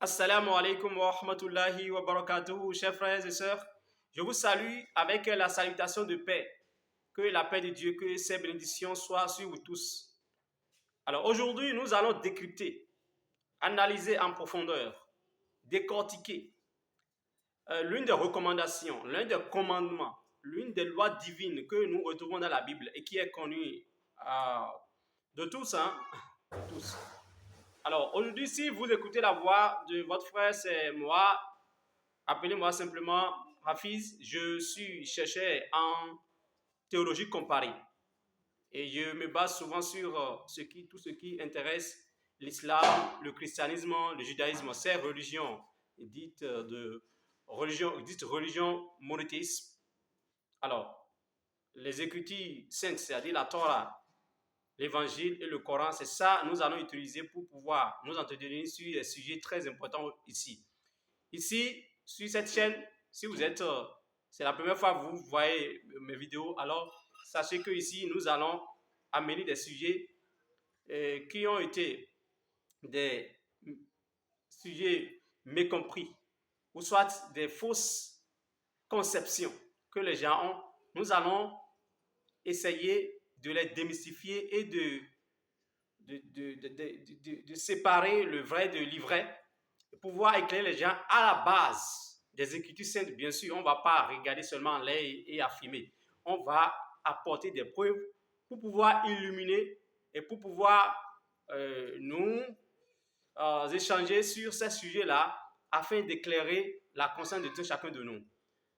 Assalamu alaikum wa rahmatullahi wa barakatuhu, chers frères et sœurs. Je vous salue avec la salutation de paix. Que la paix de Dieu, que ses bénédictions soient sur vous tous. Alors aujourd'hui, nous allons décrypter, analyser en profondeur, décortiquer l'une des recommandations, l'un des commandements, l'une des lois divines que nous retrouvons dans la Bible et qui est connue de tous, tous. Alors, aujourd'hui, si vous écoutez la voix de votre frère, c'est moi. Appelez-moi simplement Hafiz. Je suis chercheur en théologie comparée. Et je me base souvent sur tout ce qui intéresse l'islam, le christianisme, le judaïsme, ces religions dites religion monothéisme. Alors, les écritures saintes, c'est-à-dire la Torah, l'évangile et le Coran, c'est ça que nous allons utiliser pour pouvoir nous entretenir sur des sujets très importants ici. Ici, sur cette chaîne, si vous êtes, c'est la première fois que vous voyez mes vidéos, alors sachez que ici, nous allons amener des sujets qui ont été des sujets mécompris, ou soit des fausses conceptions que les gens ont. Nous allons essayer de les démystifier et de séparer le vrai de l'ivraie, de pouvoir éclairer les gens à la base des Écritures saintes. Bien sûr, on ne va pas regarder seulement l'œil et affirmer. On va apporter des preuves pour pouvoir illuminer et pour pouvoir nous échanger sur ces sujets-là afin d'éclairer la conscience de chacun de nous.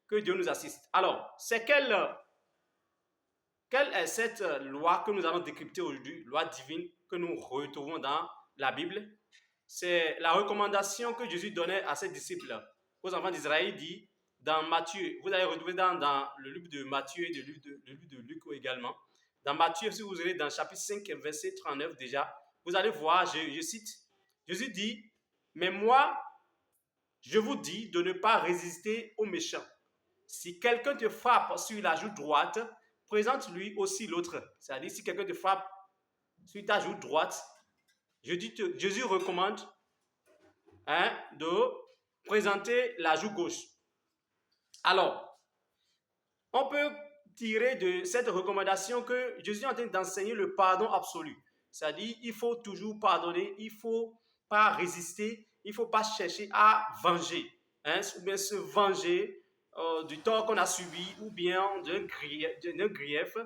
Que Dieu nous assiste. Alors, c'est quelle est cette loi que nous allons décrypter aujourd'hui, loi divine que nous retrouvons dans la Bible? C'est la recommandation que Jésus donnait à ses disciples, aux enfants d'Israël. Il dit dans Matthieu, vous allez retrouver dans le livre de Matthieu et le livre de Luc également. Dans Matthieu, si vous allez dans chapitre 5, verset 39 déjà, vous allez voir, je cite, Jésus dit, « Mais moi, je vous dis de ne pas résister aux méchants. Si quelqu'un te frappe sur la joue droite, présente-lui aussi l'autre. » C'est-à-dire, si quelqu'un te frappe sur ta joue droite, Jésus recommande de présenter la joue gauche. Alors, on peut tirer de cette recommandation que Jésus est en train d'enseigner le pardon absolu. C'est-à-dire, il faut toujours pardonner, il ne faut pas résister, il ne faut pas chercher à venger, ou bien se venger du tort qu'on a subi, ou bien d'un grief,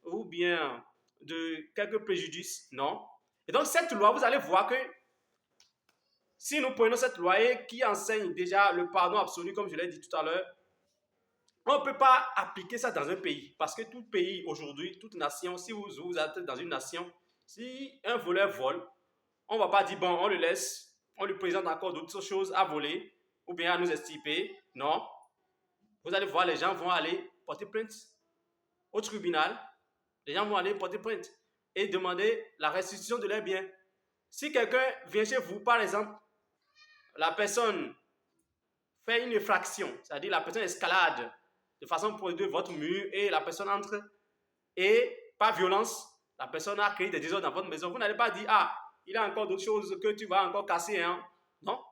ou bien de quelques préjudices, non. Et donc, cette loi, vous allez voir que si nous prenons cette loi qui enseigne déjà le pardon absolu, comme je l'ai dit tout à l'heure, on ne peut pas appliquer ça dans un pays. Parce que tout pays aujourd'hui, toute nation, si vous êtes dans une nation, si un voleur vole, on ne va pas dire, bon, on le laisse, on lui présente encore d'autres choses à voler, ou bien à nous extirper. Non. Vous allez voir, les gens vont aller porter plainte au tribunal. Les gens vont aller porter plainte et demander la restitution de leurs biens. Si quelqu'un vient chez vous, par exemple, la personne fait une infraction, c'est-à-dire la personne escalade de façon pour de votre mur et la personne entre et par violence, la personne a créé des désordres dans votre maison. Vous n'allez pas dire, ah, il y a encore d'autres choses que tu vas encore casser. Hein? Non.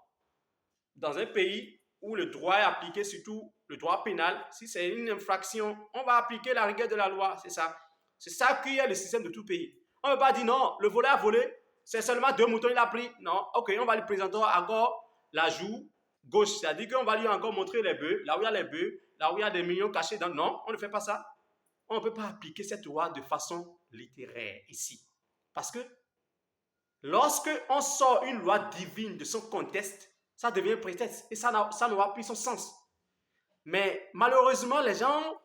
Dans un pays où le droit est appliqué, surtout le droit pénal, si c'est une infraction, on va appliquer la rigueur de la loi. C'est ça. C'est ça qui est le système de tout pays. On ne va pas dire, non, le voleur a volé, c'est seulement 2 moutons, il a pris. Non, ok, on va lui présenter encore la joue gauche. C'est-à-dire qu'on va lui encore montrer les bœufs, là où il y a les bœufs, là où il y a des millions cachés dans. Non, on ne fait pas ça. On ne peut pas appliquer cette loi de façon littéraire ici. Parce que lorsque on sort une loi divine de son contexte, ça devient prétexte et ça n'aura plus son sens. Mais malheureusement, les gens ont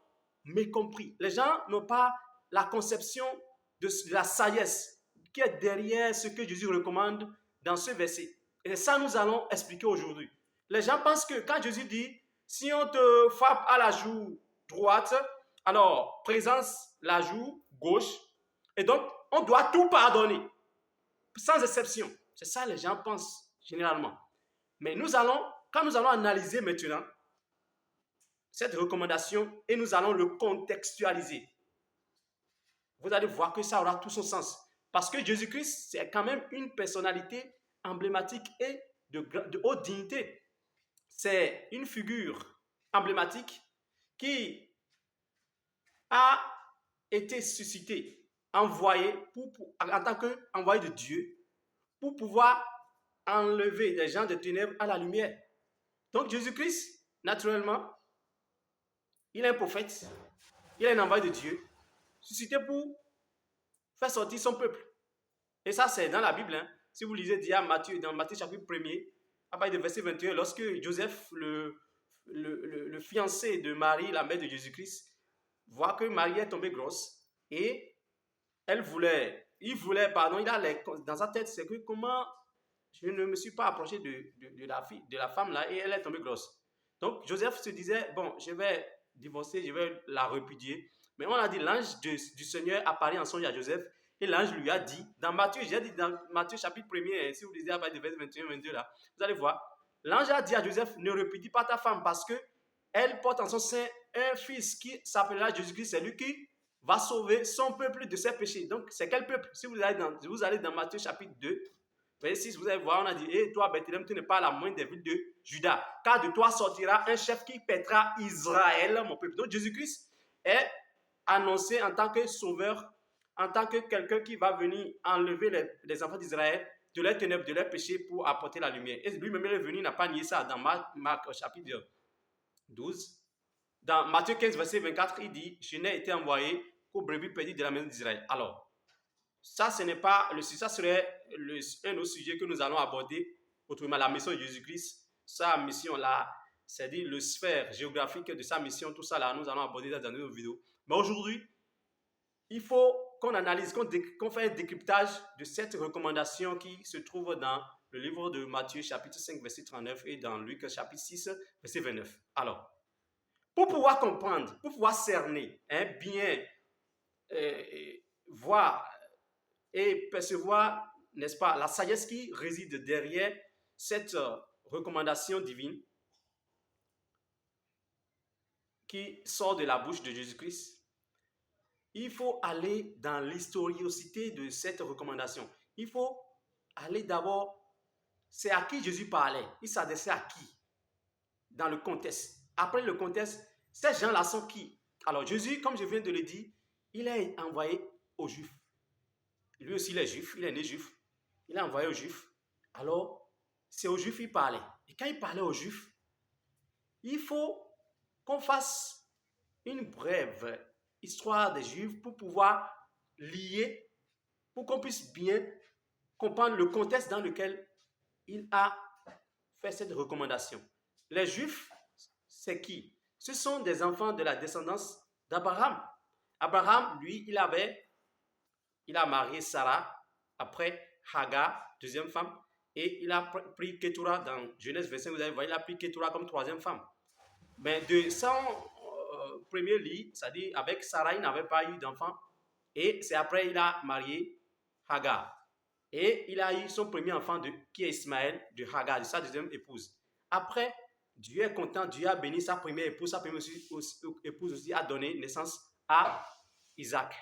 mécompris. Les gens n'ont pas la conception de la sagesse qui est derrière ce que Jésus recommande dans ce verset. Et ça, nous allons expliquer aujourd'hui. Les gens pensent que quand Jésus dit, si on te frappe à la joue droite, alors présence la joue gauche, et donc on doit tout pardonner, sans exception. C'est ça les gens pensent généralement. Mais quand nous allons analyser maintenant cette recommandation et nous allons le contextualiser, vous allez voir que ça aura tout son sens. Parce que Jésus-Christ, c'est quand même une personnalité emblématique et de haute dignité. C'est une figure emblématique qui a été suscitée, envoyée en tant qu'envoyé de Dieu pour pouvoir enlever les gens des ténèbres à la lumière. Donc Jésus-Christ, naturellement, il est un prophète, il est un envoyé de Dieu, suscité pour faire sortir son peuple. Et ça, c'est dans la Bible. Hein. Si vous lisez dans Matthieu chapitre 1er, à partir de verset 21, lorsque Joseph, le fiancé de Marie, la mère de Jésus-Christ, voit que Marie est tombée grosse et il a dans sa tête, c'est que comment je ne me suis pas approché de la femme là et elle est tombée grosse. Donc Joseph se disait, bon, je vais divorcer, je vais la répudier. Mais on a dit, l'ange du Seigneur apparaît en songe à Joseph et l'ange lui a dit, dans Matthieu chapitre 1er, si vous lisez à partir de verset 21-22 là, vous allez voir, l'ange a dit à Joseph, ne répudie pas ta femme parce que elle porte en son sein un fils qui s'appellera Jésus-Christ, c'est lui qui va sauver son peuple de ses péchés. Donc, c'est quel peuple? Si vous allez dans Matthieu chapitre 2, verset 6, vous allez voir, on a dit, et toi, Bethléem, tu n'es pas la moindre des villes de Juda, car de toi sortira un chef qui paîtra Israël, mon peuple. Donc, Jésus-Christ est annoncé en tant que sauveur, en tant que quelqu'un qui va venir enlever les enfants d'Israël de leurs ténèbres, de leurs péchés pour apporter la lumière. Et lui-même, il est venu, il n'a pas nié ça dans Marc chapitre 12. Dans Matthieu 15, verset 24, il dit, je n'ai été envoyé qu'aux brebis perdues de la maison d'Israël. Alors, ça, ce n'est pas ça serait un autre sujet que nous allons aborder, autrement la mission de Jésus-Christ, sa mission là, c'est-à-dire le sphère géographique de sa mission, tout ça là, nous allons aborder dans nos vidéos. Mais aujourd'hui, il faut qu'on analyse, qu'on fasse un décryptage de cette recommandation qui se trouve dans le livre de Matthieu chapitre 5, verset 39 et dans Luc chapitre 6, verset 29. Alors, pour pouvoir comprendre, pour pouvoir cerner, bien voir et percevoir, n'est-ce pas, la sagesse qui réside derrière cette recommandation divine qui sort de la bouche de Jésus-Christ, il faut aller dans l'historiosité de cette recommandation. Il faut aller d'abord, c'est à qui Jésus parlait, il s'adressait à qui dans le contexte. Après le contexte, ces gens-là sont qui? Alors Jésus, comme je viens de le dire, il est envoyé aux Juifs. Lui aussi, il est juif, il est né juif. Il est envoyé aux Juifs. Alors, c'est aux Juifs qu'il parlait. Et quand il parlait aux Juifs, il faut qu'on fasse une brève histoire des Juifs pour pouvoir lier, pour qu'on puisse bien comprendre le contexte dans lequel il a fait cette recommandation. Les Juifs, c'est qui? Ce sont des enfants de la descendance d'Abraham. Abraham, lui, il a marié Sarah, après Hagar, deuxième femme, et il a pris Ketura dans Genèse 25, vous allez voir, il a pris Ketura comme troisième femme. Mais de son premier lit, c'est-à-dire avec Sarah, il n'avait pas eu d'enfant, et c'est après il a marié Hagar. Et il a eu son premier enfant qui est Ismaël, de Hagar, de sa deuxième épouse. Après, Dieu est content, Dieu a béni sa première épouse, sa première épouse aussi a donné naissance à Isaac.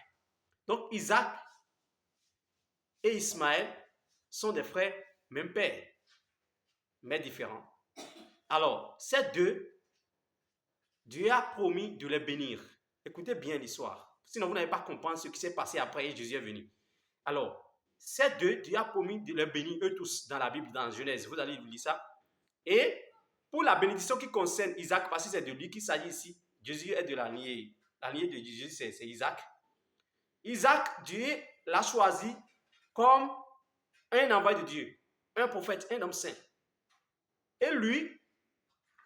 Donc Isaac et Ismaël sont des frères, même père, mais différents. Alors, ces deux, Dieu a promis de les bénir. Écoutez bien l'histoire. Sinon, vous n'allez pas comprendre ce qui s'est passé après et Jésus est venu. Alors, ces deux, Dieu a promis de les bénir, eux tous, dans la Bible, dans Genèse. Vous allez lire ça. Et pour la bénédiction qui concerne Isaac, parce que c'est de lui qu'il s'agit ici, Jésus est de la lignée. La lignée de Jésus, c'est Isaac. Isaac, Dieu l'a choisi comme un envoyé de Dieu, un prophète, un homme saint. Et lui,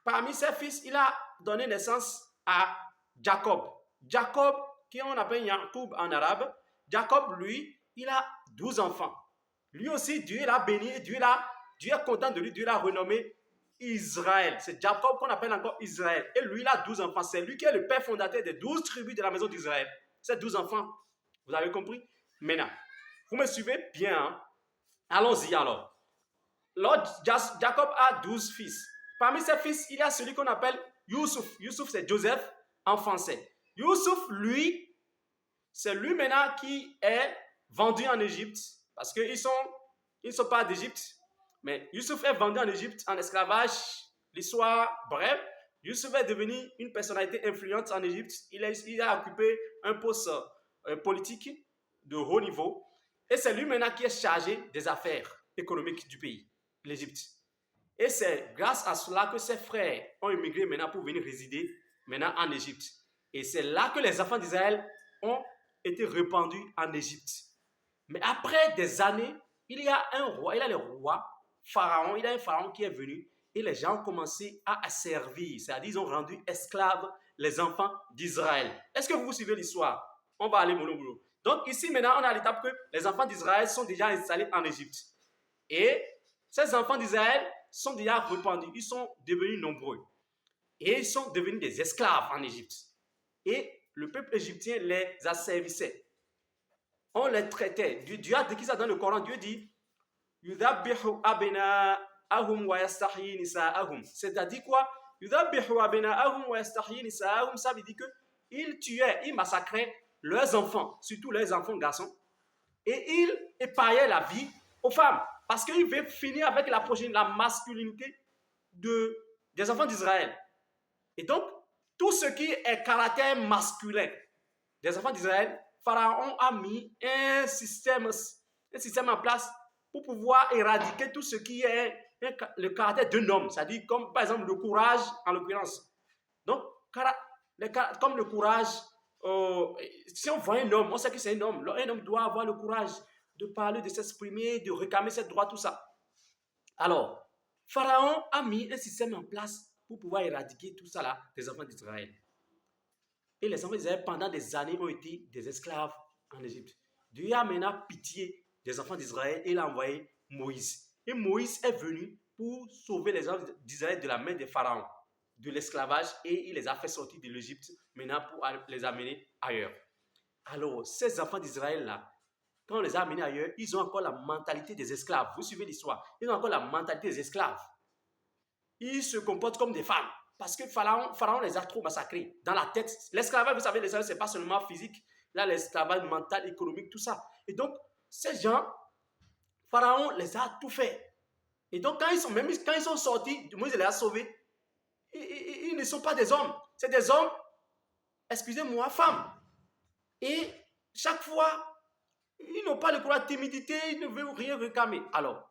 parmi ses fils, il a donné naissance à Jacob. Jacob, qui on appelle Yacoub en arabe, Jacob, lui, il a 12 enfants. Lui aussi, Dieu l'a béni, Dieu est content de lui, Dieu l'a renommé Israël. C'est Jacob qu'on appelle encore Israël. Et lui, il a 12 enfants. C'est lui qui est le père fondateur des 12 tribus de la maison d'Israël. Ces 12 enfants. Vous avez compris? Maintenant, vous me suivez bien, hein? Allons-y alors. Jacob a 12 fils. Parmi ses fils, il y a celui qu'on appelle Youssouf. Youssouf, c'est Joseph en français. Youssouf, lui, c'est lui maintenant qui est vendu en Égypte. Parce qu'ils ne sont pas d'Égypte. Mais Youssouf est vendu en Égypte en esclavage. L'histoire brève, Youssouf est devenu une personnalité influente en Égypte. Il a occupé un poste politique de haut niveau. Et c'est lui maintenant qui est chargé des affaires économiques du pays, l'Égypte. Et c'est grâce à cela que ses frères ont immigré maintenant pour venir résider maintenant en Égypte. Et c'est là que les enfants d'Israël ont été répandus en Égypte. Mais après des années, il y a un roi, il y a le roi Pharaon, il y a un Pharaon qui est venu et les gens ont commencé à servir, c'est-à-dire ils ont rendu esclaves les enfants d'Israël. Est-ce que vous suivez l'histoire? On va aller mollo mollo. Donc ici maintenant, on est à l'étape que les enfants d'Israël sont déjà installés en Égypte. Et ces enfants d'Israël sont déjà répandus, ils sont devenus nombreux. Et ils sont devenus des esclaves en Égypte. Et le peuple égyptien les asservissait. On les traitait. Dieu a décrit ça dans le Coran. Dieu dit c'est-à-dire quoi? Ça veut dire qu'ils tuaient, ils massacraient leurs enfants, surtout leurs enfants garçons, et ils épaillaient la vie aux femmes parce qu'ils veulent finir avec la masculinité des enfants d'Israël. Et donc, tout ce qui est caractère masculin des enfants d'Israël, Pharaon a mis un système en place pour pouvoir éradiquer tout ce qui est le caractère d'un homme, c'est-à-dire comme par exemple le courage en l'occurrence. Donc, comme le courage, si on voit un homme, on sait que c'est un homme. Un homme doit avoir le courage de parler, de s'exprimer, de réclamer ses droits, tout ça. Alors, Pharaon a mis un système en place pour pouvoir éradiquer tout ça là des enfants d'Israël. Et les enfants d'Israël, pendant des années, ont été des esclaves en Égypte. Dieu a maintenant pitié des enfants d'Israël et il a envoyé Moïse. Et Moïse est venu pour sauver les enfants d'Israël de la main des pharaons, de l'esclavage, et il les a fait sortir de l'Égypte maintenant pour les amener ailleurs. Alors, ces enfants d'Israël-là, quand on les a amenés ailleurs, ils ont encore la mentalité des esclaves. Vous suivez l'histoire. Ils ont encore la mentalité des esclaves. Ils se comportent comme des femmes. Parce que Pharaon les a trop massacrés dans la tête. L'esclavage, vous savez, l'esclavage, ce n'est pas seulement physique. Là, l'esclavage mental, économique, tout ça. Et donc, ces gens, Pharaon les a tout fait. Et donc, quand ils sont sortis, Moïse les a sauvés. Ils ne sont pas des hommes. C'est des hommes, excusez-moi, femmes. Et chaque fois, ils n'ont pas le courage de timidité, ils ne veulent rien réclamer. Alors,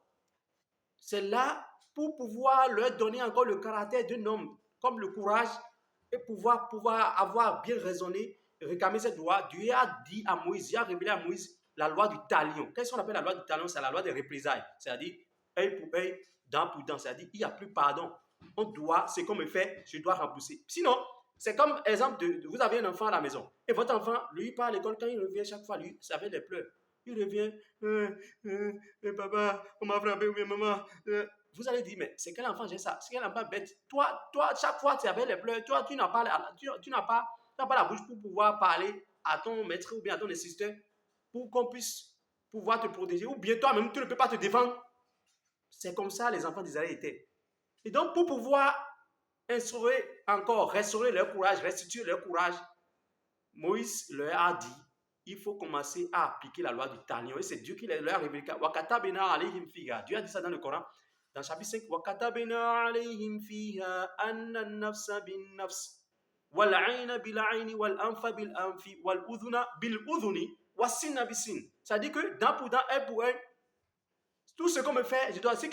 c'est là pour pouvoir leur donner encore le caractère d'un homme, comme le courage, et pouvoir avoir bien raisonné, réclamer ses droits. Dieu a dit à Moïse, il a révélé à Moïse la loi du talion. Qu'est-ce qu'on appelle la loi du talion? C'est la loi des représailles. C'est-à-dire, œil pour œil, dent pour dent. C'est-à-dire, il n'y a plus pardon. On doit, c'est comme me fait, je dois rembourser. Sinon, c'est comme exemple vous avez un enfant à la maison. Et votre enfant, lui, part à l'école, quand il revient chaque fois, lui, ça fait des pleurs. Il revient, papa, on m'a frappé, ou bien maman. Vous allez dire, mais c'est quel enfant j'ai ça? C'est quel enfant bête? Toi, chaque fois tu avais les pleurs, toi, tu n'as pas la bouche pour pouvoir parler à ton maître ou bien à ton assistant pour qu'on puisse pouvoir te protéger. Ou bien toi-même, tu ne peux pas te défendre. C'est comme ça les enfants d'Israël étaient. Et donc, pour pouvoir restaurer leur courage, restituer leur courage, Moïse leur a dit, il faut commencer à appliquer la loi du talion. Et c'est Dieu qui leur a révélé. Dieu a dit ça dans le Coran. Dans le chapitre 5, وَكَتَبْنَا عَلَيْهِمْ فِيهَا أَنَّ النَّفْسَ بِالنَّفْسِ وَالْعَيْنَ بِالْعَيْنِ وَالْأَنْفَ بِالْأَنْفِ وَالْأُذُنَ بِالْأُذُنِ وَالسِّنَّ بِالسِّنِّ. Ça dit que dent pour dent, œil pour œil, tout ce qu'on me fait, je dois.